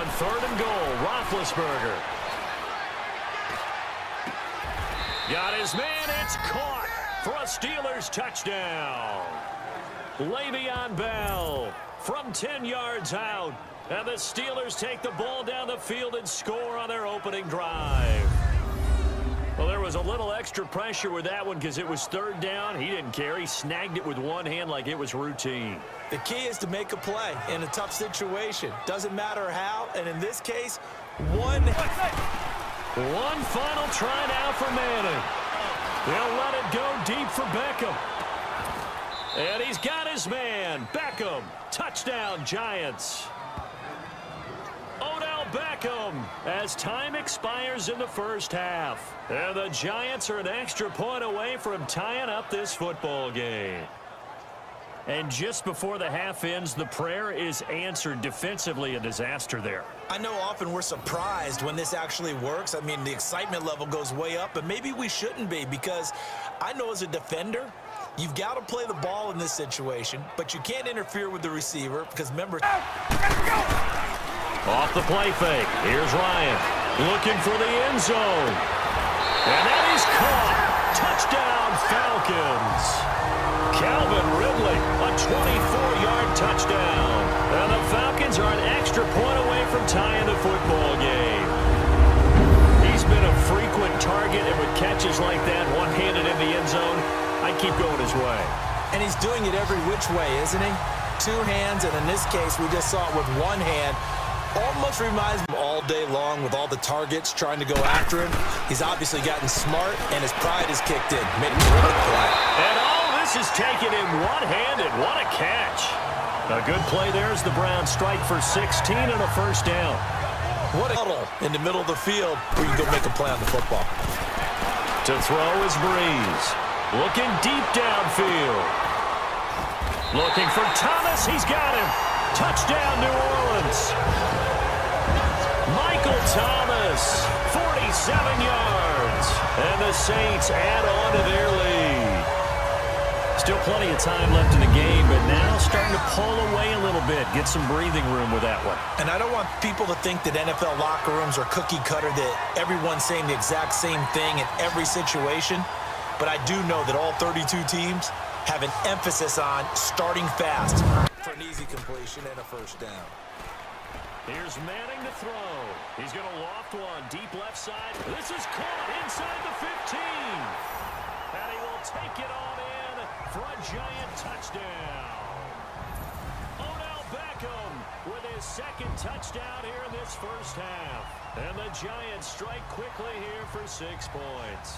on 3rd and goal. Roethlisberger. Got his man. It's caught for a Steelers touchdown. Le'Veon Bell from 10 yards out. And the Steelers take the ball down the field and score on their opening drive. Well, there was a little extra pressure with that one because it was 3rd down. He didn't care. He snagged it with one hand like it was routine. The key is to make a play in a tough situation. Doesn't matter how, and in this case, one final try now for Madden. They'll let it go deep for Beckham. And he's got his man. Beckham. Touchdown, Giants. Odell Beckham as time expires in the first half. And the Giants are an extra point away from tying up this football game. And just before the half ends, the prayer is answered. Defensively, a disaster there. I know often we're surprised when this actually works. I mean, the excitement level goes way up, but maybe we shouldn't be, because I know as a defender, you've got to play the ball in this situation, but you can't interfere with the receiver because remember... Off the play fake. Here's Ryan looking for the end zone. And that is caught. Touchdown, Falcons. Calvin Ridley, a 24-yard touchdown. And the Falcons are an extra point away from tying the football game. He's been a frequent target, and with catches like that, one-handed in the end zone, I'd keep going his way. And he's doing it every which way, isn't he? 2 hands, and in this case, we just saw it with 1 hand. Almost reminds me all day long with all the targets trying to go after him. He's obviously gotten smart, and his pride is kicked in. Made a terrific play. And all this is taken in one-handed. What a catch. A good play there as the Browns strike for 16 and a first down. What a huddle in the middle of the field where you can go make a play on the football. To throw is Breeze. Looking deep downfield. Looking for Thomas. He's got him. Touchdown, New Orleans. Michael Thomas, 47 yards. And the Saints add on to their lead. Still plenty of time left in the game, but now starting to pull away a little bit. Get some breathing room with that one. And I don't want people to think that NFL locker rooms are cookie cutter, that everyone's saying the exact same thing in every situation. But I do know that all 32 teams have an emphasis on starting fast for an easy completion and a first down. Here's Manning to throw. He's going to loft one deep left side. This is caught inside the 15. And he will take it on in for a Giant touchdown. Odell Beckham with his 2nd touchdown here in this first half. And the Giants strike quickly here for 6 points.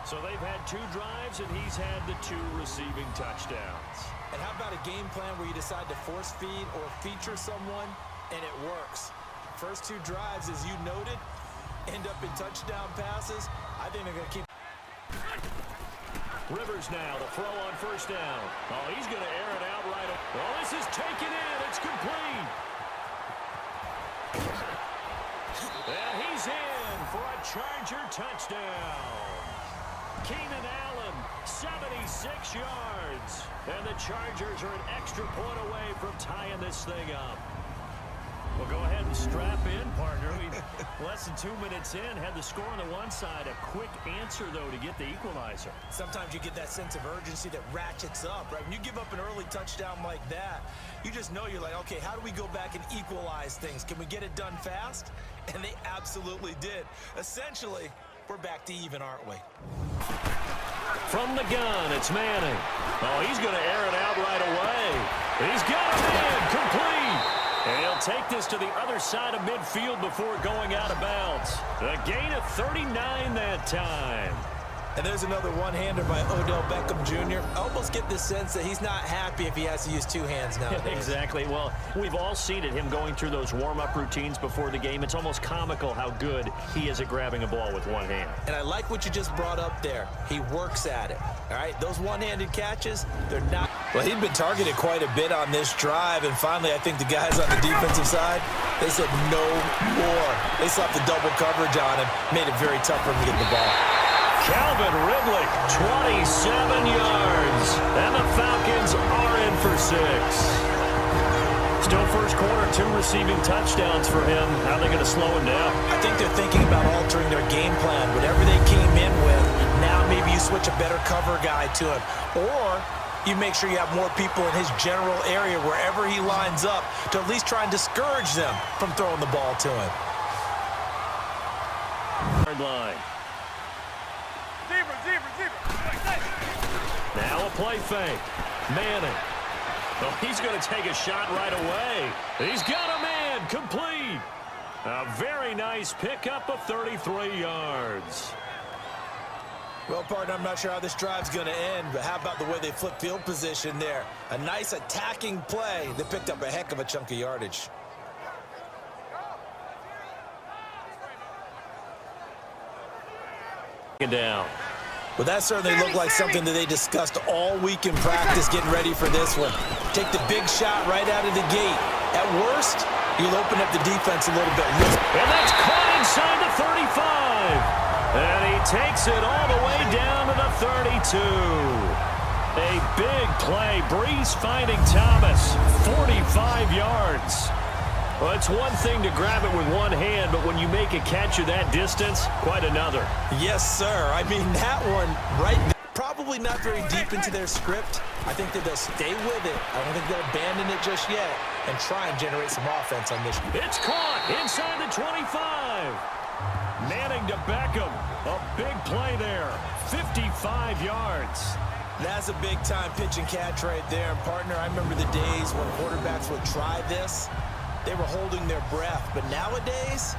So they've had 2 drives, and he's had the 2 receiving touchdowns. And how about a game plan where you decide to force feed or feature someone, and it works? First 2 drives, as you noted, end up in touchdown passes. I think they're going to keep... Rivers now to throw on first down. Oh, he's going to air it out right away. Oh, this is taken in. It's complete. And he's in for a Charger touchdown. Keenan Allen, 76 yards. And the Chargers are an extra point away from tying this thing up. Well, go ahead and strap in, partner. Less than 2 minutes in, had the score on the one side. A quick answer, though, to get the equalizer. Sometimes you get that sense of urgency that ratchets up, right? When you give up an early touchdown like that, you just know you're like, okay, how do we go back and equalize things? Can we get it done fast? And they absolutely did. Essentially, we're back to even, aren't we? From the gun, it's Manning. Oh, he's going to air it out right away. He's got it in, complete. And he'll take this to the other side of midfield before going out of bounds. A gain of 39 that time. And there's another one-hander by Odell Beckham Jr. I almost get the sense that he's not happy if he has to use 2 hands now. Exactly. Well, we've all seen it, him going through those warm-up routines before the game. It's almost comical how good he is at grabbing a ball with one hand. And I like what you just brought up there. He works at it. All right, those one-handed catches, they're not... Well, he'd been targeted quite a bit on this drive, and finally I think the guys on the defensive side, they said no more. They slapped the double coverage on him, made it very tough for him to get the ball. Calvin Ridley, 27 yards, and the Falcons are in for 6. Still first quarter, 2 receiving touchdowns for him. How are they going to slow him down? I think they're thinking about altering their game plan. Whatever they came in with, now maybe you switch a better cover guy to him. Or you make sure you have more people in his general area wherever he lines up to at least try and discourage them from throwing the ball to him. Third line. Now a play fake. Manning. Oh, he's going to take a shot right away. He's got a man. Complete. A very nice pickup of 33 yards. Well, partner, I'm not sure how this drive's going to end, but how about the way they flip field position there? A nice attacking play that picked up a heck of a chunk of yardage. Down. Well, that certainly looked like something that they discussed all week in practice getting ready for this one. Take the big shot right out of the gate. At worst, you'll open up the defense a little bit. And that's caught inside the 35. And he takes it all the way down to the 32. A big play. Breeze finding Thomas. 45 yards. Well, it's one thing to grab it with one hand, but when you make a catch of that distance, quite another. Yes, sir. I mean, that one right there, probably not very deep into their script. I think that they'll stay with it. I don't think they'll abandon it just yet and try and generate some offense on this. It's caught inside the 25. Manning to Beckham. A big play there. 55 yards. That's a big-time pitch and catch right there. And, partner, I remember the days when quarterbacks would try this. They were holding their breath. But nowadays,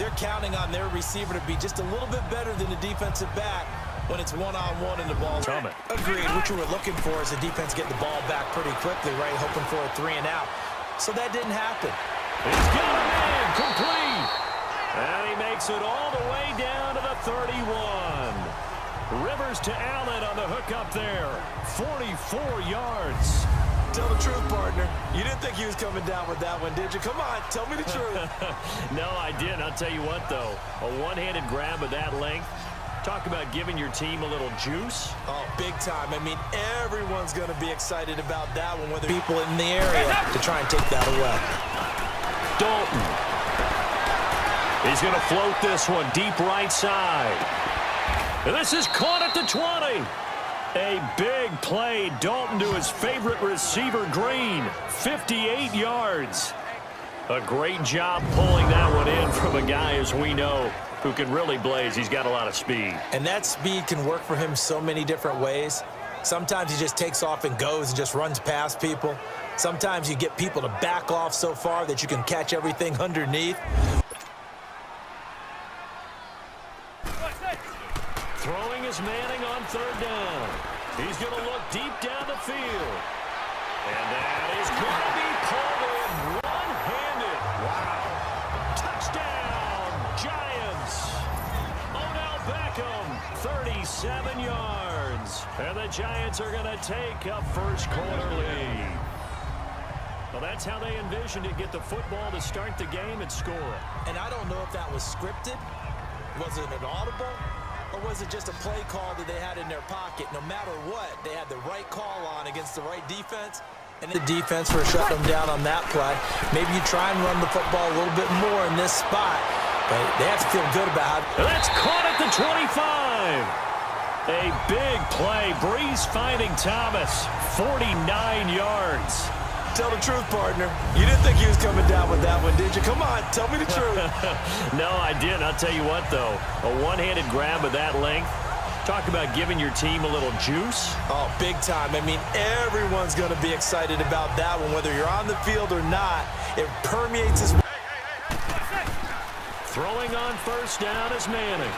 they're counting on their receiver to be just a little bit better than the defensive back when it's one-on-one and the ball's coming. Agreed. What you were looking for is the defense getting the ball back pretty quickly, right? Hoping for a 3 and out. So that didn't happen. He's got a man. Complete. And he makes it all the way down to the 31. Rivers to Allen on the hook up there. 44 yards. Tell the truth, partner. You didn't think he was coming down with that one, did you? Come on, tell me the truth. No, I didn't. I'll tell you what, though. A one-handed grab of that length. Talk about giving your team a little juice. Oh, big time. I mean, everyone's going to be excited about that one, whether people in the area to try and take that away. Dalton. He's going to float this one deep right side. And this is caught at the 20. A big play. Dalton to his favorite receiver, Green. 58 yards. A great job pulling that one in from a guy, as we know, who can really blaze. He's got a lot of speed. And that speed can work for him so many different ways. Sometimes he just takes off and goes and just runs past people. Sometimes you get people to back off so far that you can catch everything underneath. Throwing is Manning on third down. He's going to look deep down the field. And that is going to be pulled in one-handed. Wow. Touchdown, Giants. Odell Beckham, 37 yards. And the Giants are going to take a first quarter lead. Well, that's how they envisioned it. Get the football to start the game and score it. And I don't know if that was scripted. Was it an audible? Or was it just a play call that they had in their pocket? No matter what, they had the right call on against the right defense. And the defense for shutting them down on that play. Maybe you try and run the football a little bit more in this spot. But they have to feel good about it. That's caught at the 25. A big play. Breeze finding Thomas. 49 yards. Tell the truth, partner. You didn't think he was coming down with that one, did you? Come on, tell me the truth. No, I didn't. I'll tell you what, though. A one-handed grab of that length. Talk about giving your team a little juice. Oh, big time. I mean, everyone's going to be excited about that one, whether you're on the field or not. It permeates his... Throwing on first down is Manning.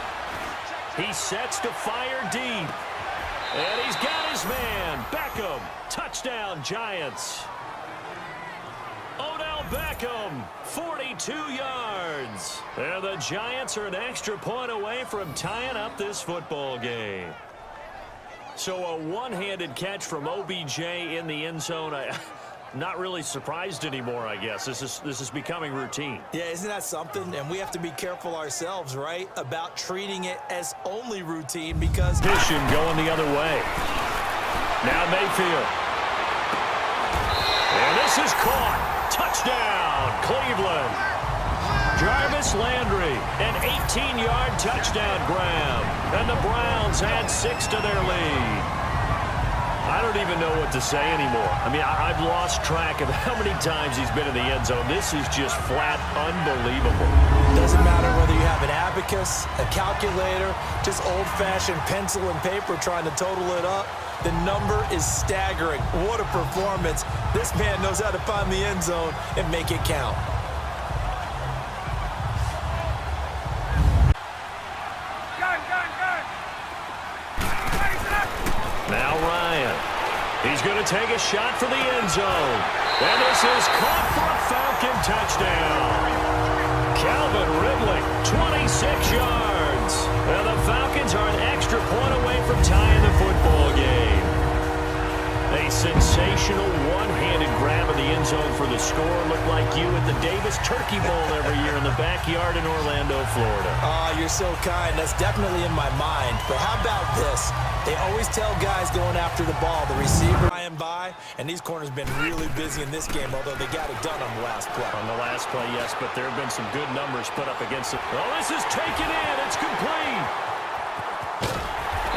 He sets to fire deep. And he's got his man. Beckham. Touchdown, Giants. Odell Beckham, 42 yards. And the Giants are an extra point away from tying up this football game. So a one-handed catch from OBJ in the end zone. Not really surprised anymore, I guess. This is becoming routine. Yeah, isn't that something? And we have to be careful ourselves, right, about treating it as only routine because... Position going the other way. Now Mayfield. And this is caught. Touchdown, Cleveland. Jarvis Landry, an 18-yard touchdown grab. And the Browns add 6 to their lead. I don't even know what to say anymore. I mean, I've lost track of how many times he's been in the end zone. This is just flat unbelievable. Doesn't matter whether you have an abacus, a calculator, just old-fashioned pencil and paper trying to total it up. The number is staggering. What a performance. This man knows how to find the end zone and make it count. Now Ryan. He's going to take a shot for the end zone. And this is caught for a Falcon touchdown. Calvin Ridley, 26 yards. And the Falcons are an extra point away from tying the football game. A sensational one-handed grab of the end zone for the score. Looked like you at the Davis Turkey Bowl every year in the backyard in Orlando, Florida. Oh, you're so kind. That's definitely in my mind. But how about this? They always tell guys going after the ball, the receiver by and by, and these corners have been really busy in this game, although they got it done on the last play. On the last play, yes, but there have been some good numbers put up against it. Oh, this is taken in. It's complete.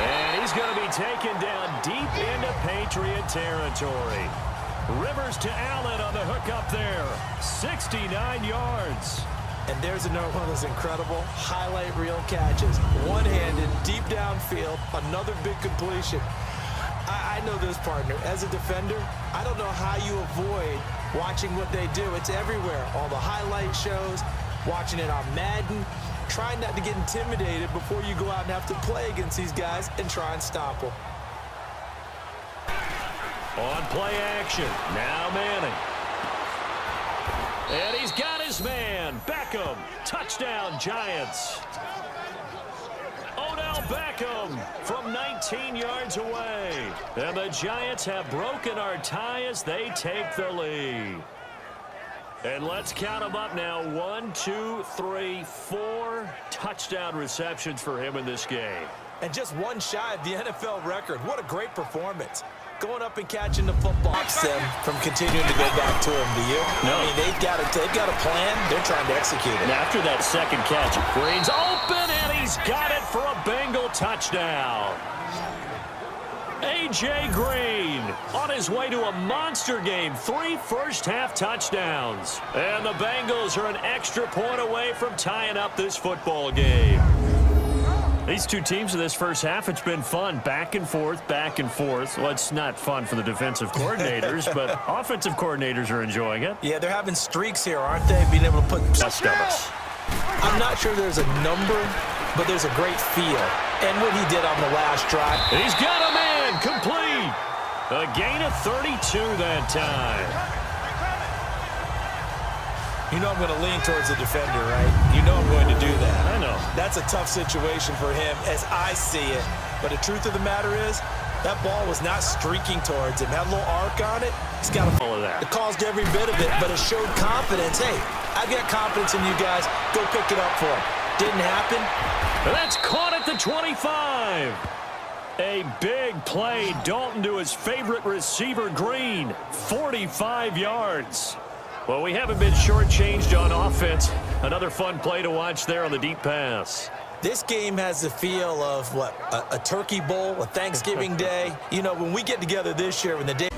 And he's going to be taken down deep into Patriot territory. Rivers to Allen on the hook up there. 69 yards. And there's another one of those incredible highlight reel catches. One-handed, deep downfield, another big completion. I know this, partner. As a defender, I don't know how you avoid watching what they do. It's everywhere. All the highlight shows, watching it on Madden. Try not to get intimidated before you go out and have to play against these guys and try and stop them. On play action, now Manning. And he's got his man, Beckham. Touchdown, Giants. Odell Beckham from 19 yards away. And the Giants have broken our tie as they take the lead. And let's count them up now. 1, 2, 3, 4 touchdown receptions for him in this game. And just one shy of the NFL record. What a great performance. Going up and catching the football. Stops them from continuing to go back to him, do you? No. I mean, they've got a plan. They're trying to execute it. And after that second catch, Green's open, and he's got it for a Bengal touchdown. A.J. Green on his way to a monster game. 3 first-half touchdowns. And the Bengals are an extra point away from tying up this football game. These two teams in this first half, it's been fun. Back and forth, back and forth. Well, it's not fun for the defensive coordinators, but offensive coordinators are enjoying it. Yeah, they're having streaks here, aren't they? Being able to put Best of us. I'm not sure there's a number, but there's a great feel. And what he did on the last drive. He's got a man complete. A gain of 32 that time. You know I'm going to lean towards the defender, right? You know I'm going to do that. I know. That's a tough situation for him as I see it. But the truth of the matter is, that ball was not streaking towards him. Had a little arc on it. He's got to follow that. It caused every bit of it, but it showed confidence. Hey, I've got confidence in you guys. Go pick it up for him. Didn't happen. And that's caught at the 25. A big play. Dalton to his favorite receiver, Green. 45 yards. Well, we haven't been shortchanged on offense. Another fun play to watch there on the deep pass. This game has the feel of, what, a turkey bowl, a Thanksgiving day. You know, when we get together this year, when the day